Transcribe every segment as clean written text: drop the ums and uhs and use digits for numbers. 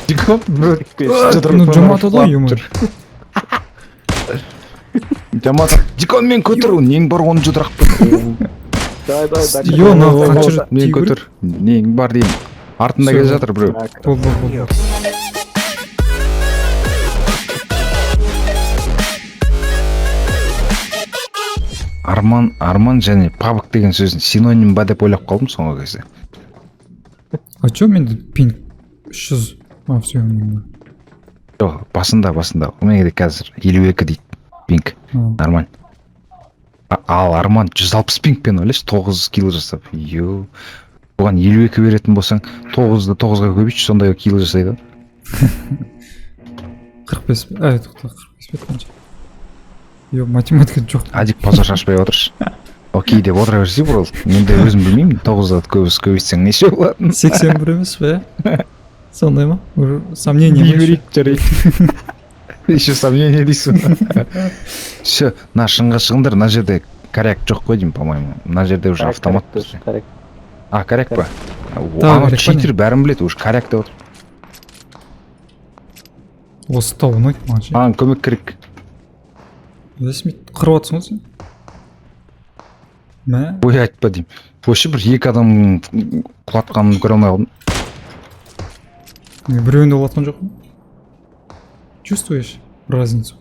Дико Ну жаматады ғой юмор. Жамат. Дикон мен көтөр, нең бар оны жудырак бер. Йо, на қанша мен көтөр. Нең бар дейм. Артында келе жатыр біреу. Бол. Арман және пабык деген сөздің синоним ба деп ойлап қалдым соңғы кезде. А чё менде пинг 300? А, все. Жоқ, басында. Менде қазір 52 дейді пинг. Нормально. Ал Арман 160 пингпен ойлашы 9 кило жасап. Йо. Оған 52 беретін болсаң, 9-ды 9-ға көбейтші, сондай кило жасайды. 45. Тоқта 45 бет қанша? Йо, математика жоқ. Адик позор шашпай отыршы. Окей деп отыра берсе бұл. Мен де өзім білмеймін. 9-ды көбейтсең неше болады? 81 емес пе? Сондай ма? Сомнение ма? Берейік, жарайды. Еще сомнение дейсің. Все, на шыңға шығыңдар, на жерде коряк жоқ қой деймін, по-моему. На жерде уже автомат. А, коряк па? Ана читер бәрін біледі, уже коряк деп отыр. Осы тау ұнайды маған ше. Аған көмек керек. Өсмейді, қырып атсың ғой сен? Мә? Ой, айтпа деймін. Вообще бір екі адам құлатқанын көре алмай қалдым. Біреуінде құлатқан жоқ па? Чувствуешь разницу?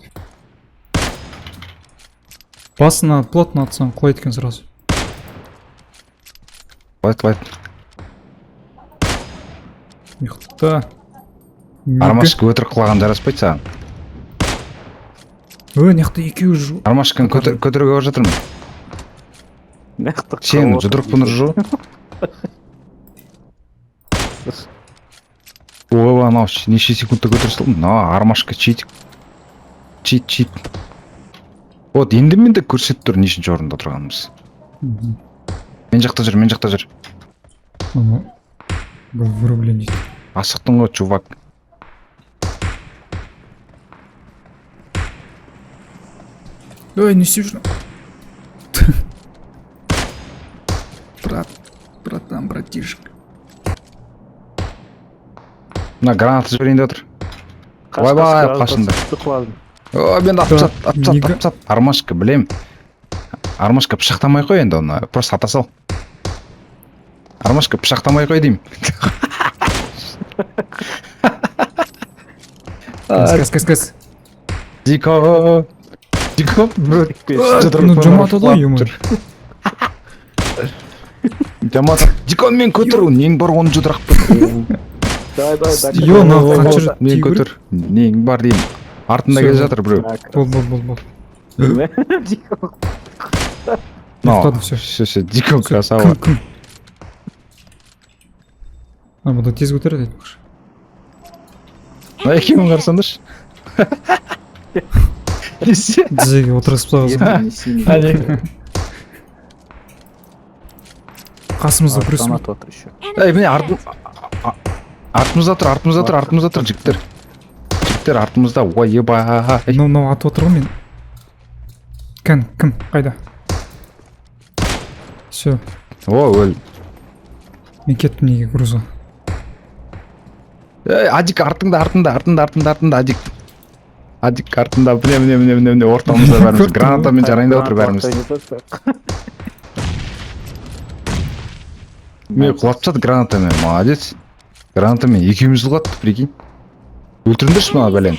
Басына плотно атсаң құлайды екен сразу. Құлайды. Мықты. Армашка өтірік қылаған жараспайды саған. Неқті екеуі жүр. Армашканы көтеруге бар жатырмын. Сен жұдырықпын ұржу. Ой, анау неше секундта көтере салдым. Армашка чит. Вот, енді мен де көрсетіп тұр нешінші орында тұрғанымыз. Мен жақта жүр. Бұл вырубление. Асықтың ғой, чувак. Ой, не істеп жүрмін. Братан, братишка. Мына граната жіберейін деп отыр. Ойбай, қашында. Мен атсат. Армашка, білем. Армашка пышақтамай қой енді оны. Просто ата сал. Армашка пышақтамай қой деймін. Кәс. Дико. Ну жаматады ғой юмор. Жамат. Дикон мен көтір, нең бар оны жудырак бер. Йо, на қанша мен көтір. Нең бар деймін. Артында келе жатыр біреу. Бол. Ұйықтады все. Дико красава. Кім? Бұда тез көтереді айтпақшы. Екеуін қарсаңдаршы. Тізеге отырғызып тағызым. Қасымызда күресім. Міне артымызда тұр, жігіттер. Жігіттер артымызда, ой, ебай. Мынау атып отыр ғой мен. Кім? Қайда? Все. О, өл. Мен кеттім неге грузға. Адик артында, Адик. Адик артында, міне, ортамызда бәріміз. Гранатамен жарайында отыр бәріміз. Мен құлап жатыр гранатамен, молодец. Гранатамен екеуміз құлаттық, прикинь. Өлтіріңдерші мана бәлен.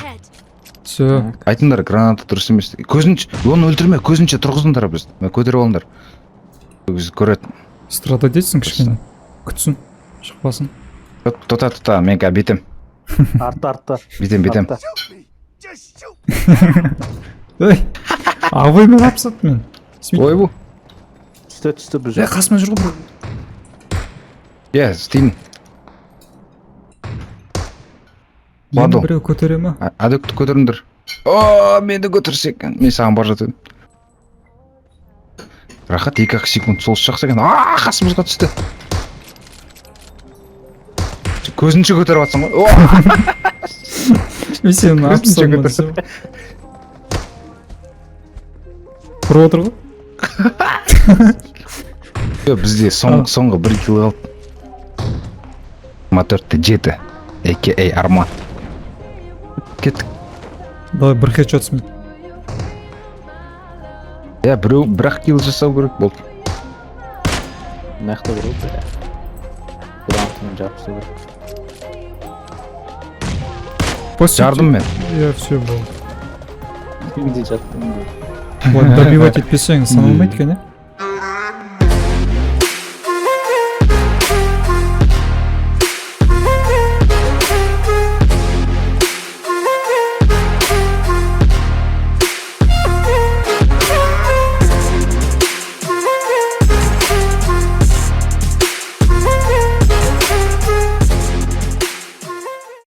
Все. Айтыңдар, граната дұрыс емес. Оны өлтірме, көзінше тұрғызыңдар біз. Көтеріп алыңдар. Көрет. Страда дейсің кішкене. Күтсін. Шықпасын. Тота, мен қа бетім. Артта. Бетім. Ой, абаймен апсат мен. Ой, бұл. Түсті бір жақ. Қасыма жүр ғой. Істейін. Мені біреу көтере ма? Адекті көтеріңдір. Мені көтерсек. Мен саған бар жатырмын. Рахат 2-2 секунд сол шақса екен. Қасымызға түсті. Көзінше көтеріп атсың ғой. Мен сені апсам десем. Құрып отыр ғой. Бізде соңғы 1 кило қалды. Ма 4-7. a.k.a. Арман. Кеттік. Давай бір хедшот смит. Иә, біреу бір-ақ килл жасау керек болды. Мына жақта біреу бля. Гранатымен жарып тастау керек. Жардым мен. Я все болды. Мен де жаттым. Вот добивать етпесең саналмайды екен, иә?